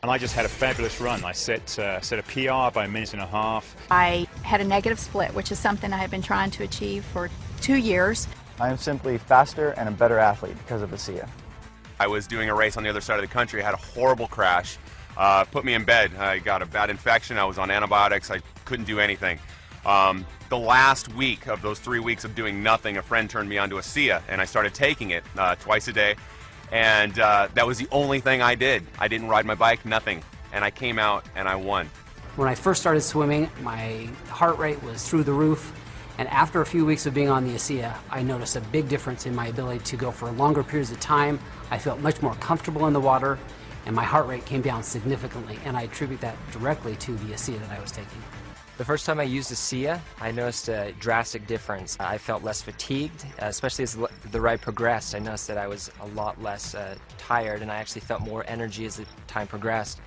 And I just had a fabulous run. I set a PR by a minute and a half. I had a negative split, which is something I have been trying to achieve for 2 years. I am simply faster and a better athlete because of Asea. I was doing a race on the other side of the country, I had a horrible crash, put me in bed. I got a bad infection, I was on antibiotics, I couldn't do anything. The last week of those 3 weeks of doing nothing, a friend turned me on to Asea, and I started taking it twice a day. And that was the only thing I did. I didn't ride my bike, nothing. And I came out and I won. When I first started swimming, my heart rate was through the roof. And after a few weeks of being on the Asea, I noticed a big difference in my ability to go for longer periods of time. I felt much more comfortable in the water, and my heart rate came down significantly. And I attribute that directly to the Asea that I was taking. The first time I used Asea, I noticed a drastic difference. I felt less fatigued, especially as the ride progressed. I noticed that I was a lot less tired, and I actually felt more energy as the time progressed.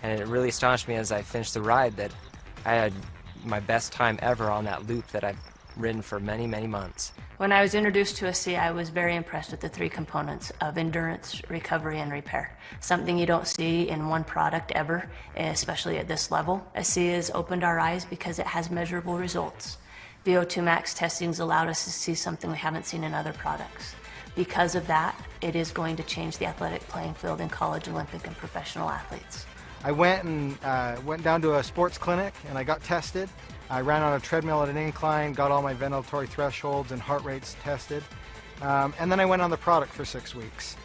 And it really astonished me as I finished the ride that I had my best time ever on that loop that I've ridden for many, many months. When I was introduced to Asea, I was very impressed with the 3 components of endurance, recovery, and repair. Something you don't see in one product ever, especially at this level. Asea has opened our eyes because it has measurable results. VO2 max testings allowed us to see something we haven't seen in other products. Because of that, it is going to change the athletic playing field in college, Olympic, and professional athletes. I went down to a sports clinic and I got tested. I ran on a treadmill at an incline, got all my ventilatory thresholds and heart rates tested. And then I went on the product for 6 weeks.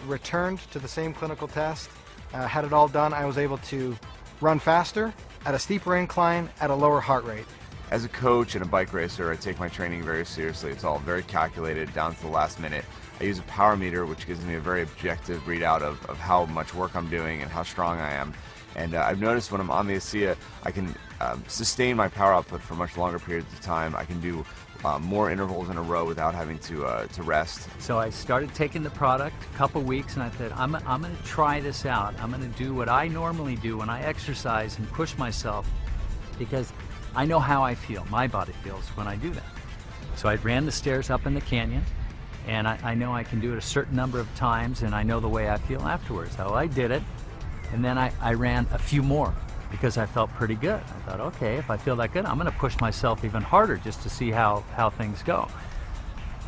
Returned to the same clinical test, had it all done. I was able to run faster, at a steeper incline, at a lower heart rate. As a coach and a bike racer, I take my training very seriously. It's all very calculated down to the last minute. I use a power meter, which gives me a very objective readout of how much work I'm doing and how strong I am. And I've noticed when I'm on the Asea, I can sustain my power output for much longer periods of time. I can do more intervals in a row without having to rest. So I started taking the product a couple weeks, and I said, I'm going to try this out. I'm going to do what I normally do when I exercise and push myself, because I know how I feel, my body feels when I do that. So I ran the stairs up in the canyon, and I know I can do it a certain number of times, and I know the way I feel afterwards. So I did it, and then I ran a few more because I felt pretty good. I thought, okay, if I feel that good, I'm going to push myself even harder just to see how things go.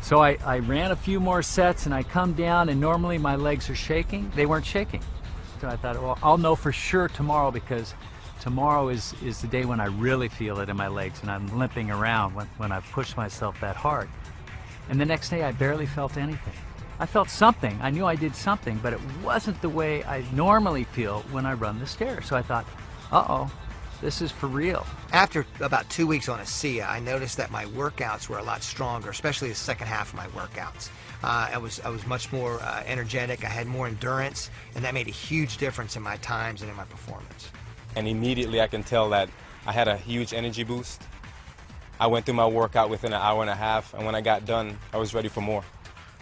So I ran a few more sets, and I come down, and normally my legs are shaking. They weren't shaking. So I thought, well, I'll know for sure tomorrow, because tomorrow is the day when I really feel it in my legs and I'm limping around when I push myself that hard. And the next day I barely felt anything. I felt something. I knew I did something, but it wasn't the way I normally feel when I run the stairs. So I thought, uh-oh, this is for real. After about 2 weeks on Asea, I noticed that my workouts were a lot stronger, especially the second half of my workouts. I was much more energetic, I had more endurance, and that made a huge difference in my times and in my performance. And immediately I can tell that I had a huge energy boost. I went through my workout within an hour and a half, and when I got done, I was ready for more.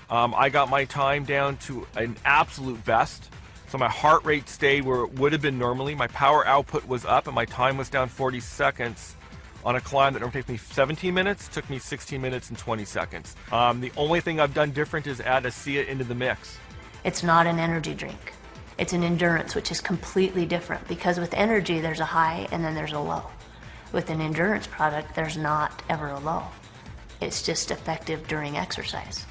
I got my time down to an absolute best. So my heart rate stayed where it would have been normally. My power output was up, and my time was down 40 seconds on a climb that normally takes me 17 minutes, took me 16 minutes and 20 seconds. The only thing I've done different is add Asea into the mix. It's not an energy drink. It's an endurance, which is completely different, because with energy there's a high and then there's a low. With an endurance product, there's not ever a low. It's just effective during exercise.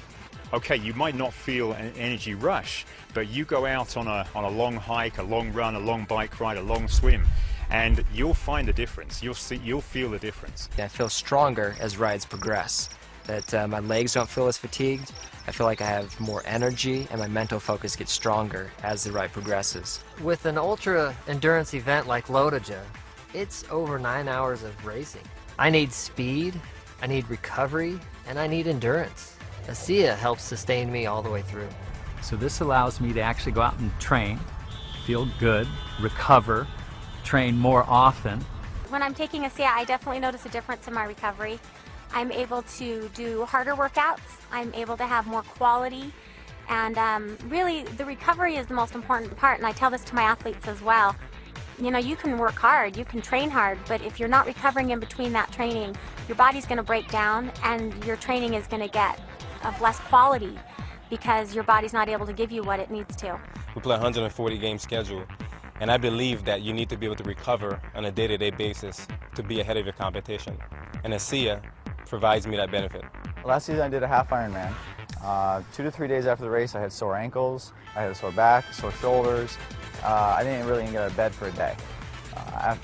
Okay, you might not feel an energy rush, but you go out on a long hike, a long run, a long bike ride, a long swim, and you'll find the difference. You'll feel the difference. I feel stronger as rides progress. That my legs don't feel as fatigued. I feel like I have more energy, and my mental focus gets stronger as the ride progresses. With an ultra endurance event like Lotoja, it's over 9 hours of racing. I need speed, I need recovery, and I need endurance. Asea helps sustain me all the way through. So this allows me to actually go out and train, feel good, recover, train more often. When I'm taking Asea, I definitely notice a difference in my recovery. I'm able to do harder workouts, I'm able to have more quality, and really the recovery is the most important part, and I tell this to my athletes as well. You know, you can work hard, you can train hard, but if you're not recovering in between that training, your body's going to break down and your training is going to get of less quality because your body's not able to give you what it needs to. We play a 140 game schedule, And I believe that you need to be able to recover on a day-to-day basis to be ahead of your competition. And Asea provides me that benefit. Last season I did a half Ironman. 2 to 3 days after the race I had sore ankles, I had a sore back, sore shoulders. I didn't really even get out of bed for a day.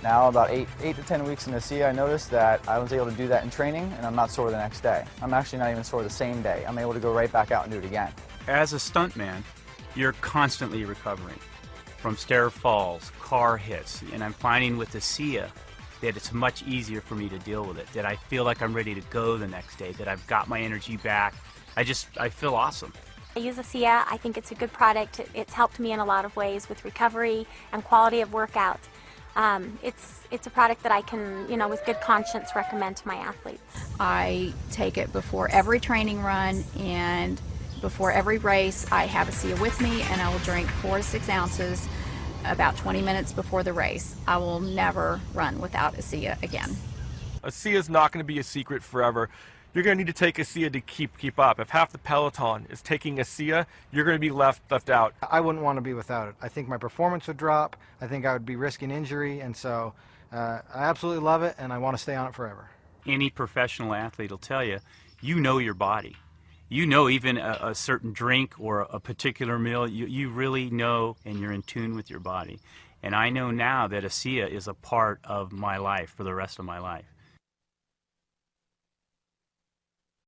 Now about 8 to 10 weeks in Asea, I noticed that I was able to do that in training and I'm not sore the next day. I'm actually not even sore the same day. I'm able to go right back out and do it again. As a stuntman, you're constantly recovering from stair falls, car hits, and I'm finding with Asea that it's much easier for me to deal with it, that I feel like I'm ready to go the next day, that I've got my energy back. I feel awesome. I use Asea. I think it's a good product. It's helped me in a lot of ways with recovery and quality of workout. It's a product that I can, with good conscience recommend to my athletes. I take it before every training run and before every race. I have Asea with me, and I will drink 4 to 6 ounces about 20 minutes before the race. I will never run without Asea again. Asea is not going to be a secret forever. You're going to need to take Asea to keep up. If half the peloton is taking Asea, you're going to be left out. I wouldn't want to be without it. I think my performance would drop. I think I would be risking injury, and so I absolutely love it, and I want to stay on it forever. Any professional athlete will tell you, you know your body. You know even a certain drink or a particular meal, you really know and you're in tune with your body. And I know now that Asea is a part of my life for the rest of my life.